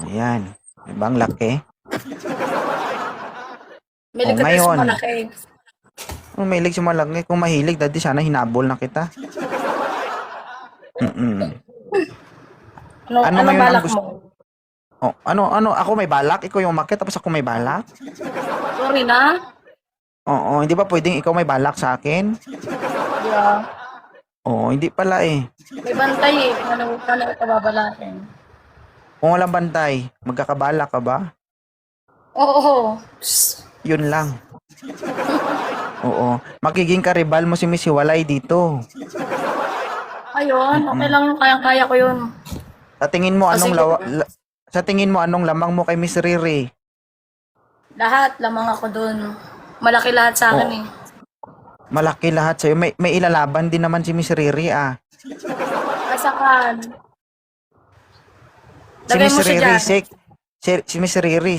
Ayan. Diba ang laki? Mahilig ka tayo sa Ngayon. malaki. Mahilig sa malaki. Kung mahilig, dati sana hinabol na kita. Ano Anong ngayon ang balak gusto? mo? Ako may balak? Ikaw yung umakyat, tapos ako may balak? Sorry na. Oo, hindi ba pwedeng ikaw may balak sa akin? Yeah. Oo, hindi pala eh. May bantay eh. Paano ka babalakin? Kung walang bantay, magkakabala ka ba? Oo. Psst. Yun lang. Oo. Magiging karibal mo si Miss Hiwalay dito. Ayun, okay lang yun. Kayang-kaya ko yun. Sa tingin mo anong Sige. sa tingin mo anong lamang mo kay Miss Riri? Lahat, lamang ako dun. Malaki lahat sa akin eh. Malaki lahat sa'yo. May ilalaban din naman si Miss Riri ah. Kasakan. Si Lagay Miss mo siya Riri, dyan. si Miss Riri,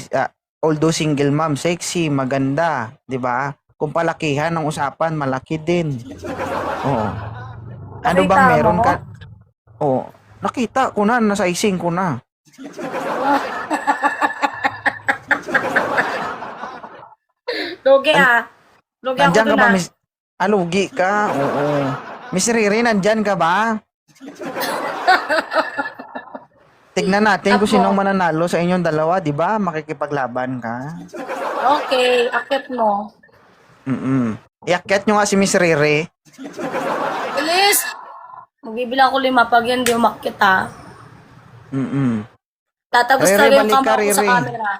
although single mom, sexy, maganda, 'di ba? Kung palakihan ng usapan, malaki din. Oo. Ano Nakita bang meron mo? ka? Oo. Nakita ko na, nasa ising ko na. Lugi ah. Lugi ako Nandiyan ka dun ba, ah. Miss? Alugi ka? Oo. Miss Riri, nandyan ka ba? Tignan natin kung Apo. sinong mananalo sa inyong dalawa, 'di ba? Makikipaglaban ka. Okay, akit mo. Iakyat nyo nga si Miss Riri. Bilis! Magbibilang ko 5 pag yan, di umakit ha. Tatagos Riri, talaga yung balik ka, kamao ko sa Riri. camera.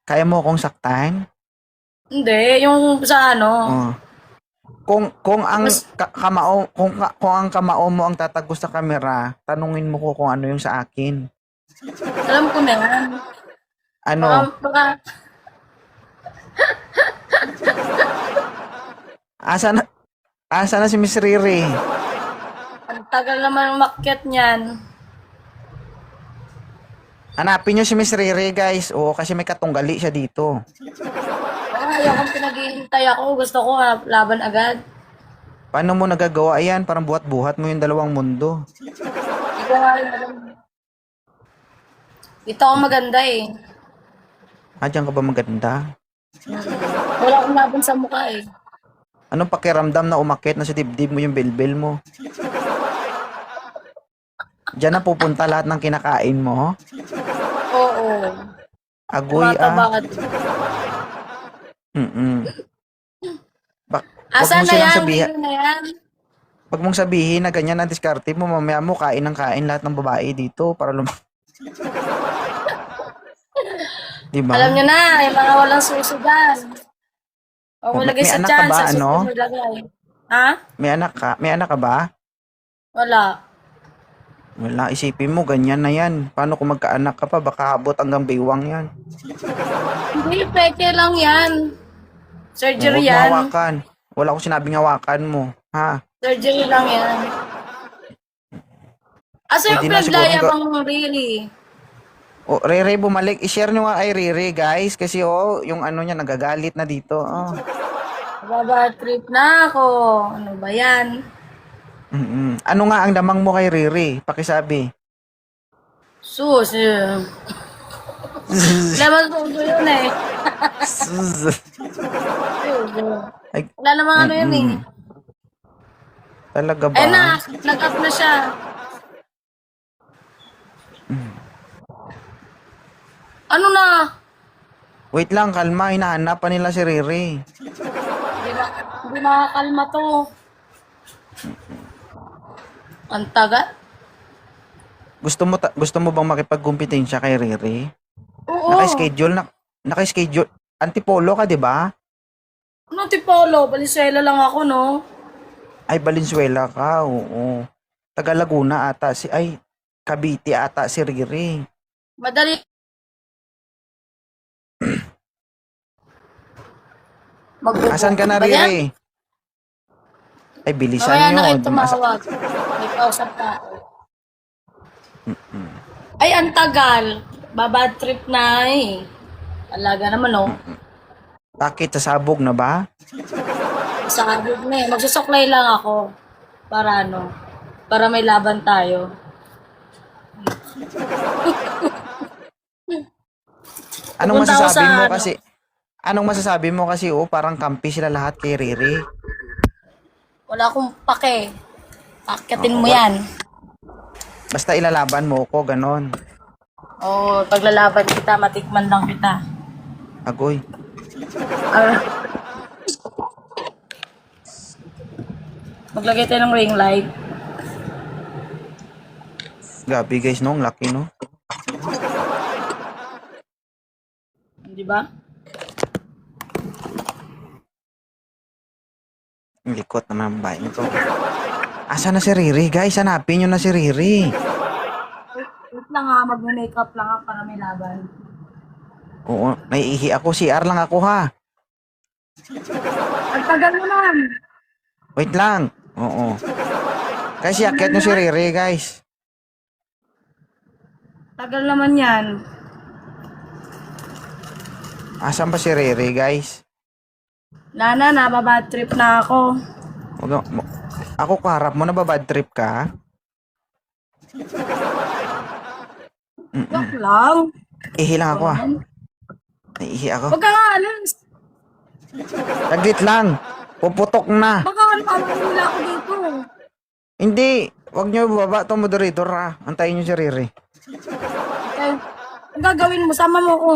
Kaya mo akong saktan? Hindi, yung sa ano. Oh. Kung ang Mas, kamao kung ang kamao mo ang tatagos sa kamera, tanungin mo ko kung ano yung sa akin. alam ko na yan. Ano? Baka, Asa na asa na si Miss Riri? ang tagal naman umakyat niyan. Hanapin niyo si Miss Riri, guys. Oo, kasi may katunggali siya dito. Ayaw kong pinaghihintay ako. Gusto ko laban agad. Paano mo nagagawa yan? Parang buhat-buhat mo yung dalawang mundo. Hindi ko nga rin alam. Dito ako maganda eh. Diyan ka ba maganda? Wala akong laban sa mukha eh. Anong pakiramdam na umakit na sa dibdib mo yung bilbil mo? Diyan na pupunta lahat ng kinakain mo? Oo. Agoy Tumataba ka. Wag Asan mo na silang yan? sabihin, Ngayon na yan? wag mong sabihin na ganyan ang diskarte mo, mamaya mo kain ng kain lahat ng babae dito para Di ba? Alam nyo na, yung mga walang suso dyan. Huwag mo May lagay sa anak ka tiyan, ba, sa ano? suso mo lagay. Ha? May anak ka? May anak ka ba? Wala. Wala, isipin mo, ganyan na yan. Paano kung magkaanak ka pa, baka abot hanggang baywang yan. Hindi, peke lang yan. Surgery Huwag mo yan. hawakan. Wala akong sinabing hawakan mo. Ha? Surgery lang yan. Asa yung Pwede na siguro pinaglayabang mo really? O, Rere, bumalik. I-share nyo nga kay Rere, guys. Kasi, yung ano niya, nagagalit na dito. Oh. Baba trip na ako. Ano ba yan? Ano nga ang damang mo kay Rere? Pakisabi. Sus. Lemon suso yun eh. Suso. Ay, Wala namang ano yun eh. talaga ba? Ayun na, nag-up na siya. Ano na? Wait lang, kalma. Hinahanap pa nila si Rere. Hindi makakalma to. Ang taga? Gusto mo bang makipagkumpetensya kay Rere? Oo. Naka-schedule. Antipolo ka, 'di ba? Ano tipolo? Balisela lang ako, no? Ay, Valenzuela ka. Oo. Taga Laguna ata Cavite ata si Rere. Madali. Asan ka na, Ba yan? Rere? Ay, bilisan Mamaya na nyo. kayo tumawag. May kausap na ako. Ay, ang tagal. Babad trip na eh. Alaga naman, no? Bakit? Sasabog na ba? Sa kabog na eh. Magsusuklay lang ako. Para ano? Para may laban tayo. Anong Pupunta ako masasabi sa mo ano. kasi? Anong masasabi mo kasi parang kampi sila lahat kay Riri. Wala akong pake. Akyatin Oo, mo yan. basta ilalaban mo ko, ganon. Oo, paglalaban kita, matikman lang kita. Agoy. Ah, maglagay tayo ng ring light. Gabi guys, no? Ang laki, no? Di ba? Ang likot naman ang bahay nito. Asa na si Riri, guys? Hanapin nyo na si Riri. Wait lang ha, mag-makeup lang ha para may laban. Oo, naiihi ako. CR lang ako, ha? Ang tagal mo lang. Wait lang. Oo. Kasi akit nyo si Riri, guys. Tagal naman yan. Asan ba si Riri, guys? Nana, nababad trip na ako. Ako kaharap mo, nababad trip ka? Joke lang. Ihi lang ako, ha? Naiihi ako. Huwag ka nga alis. Saglit lang. Puputok na. Baka nila ako dito. Hindi. Huwag nyo baba itong moderator, ha? Antayin nyo si Riri. Okay. Ang gagawin mo, sama mo ko.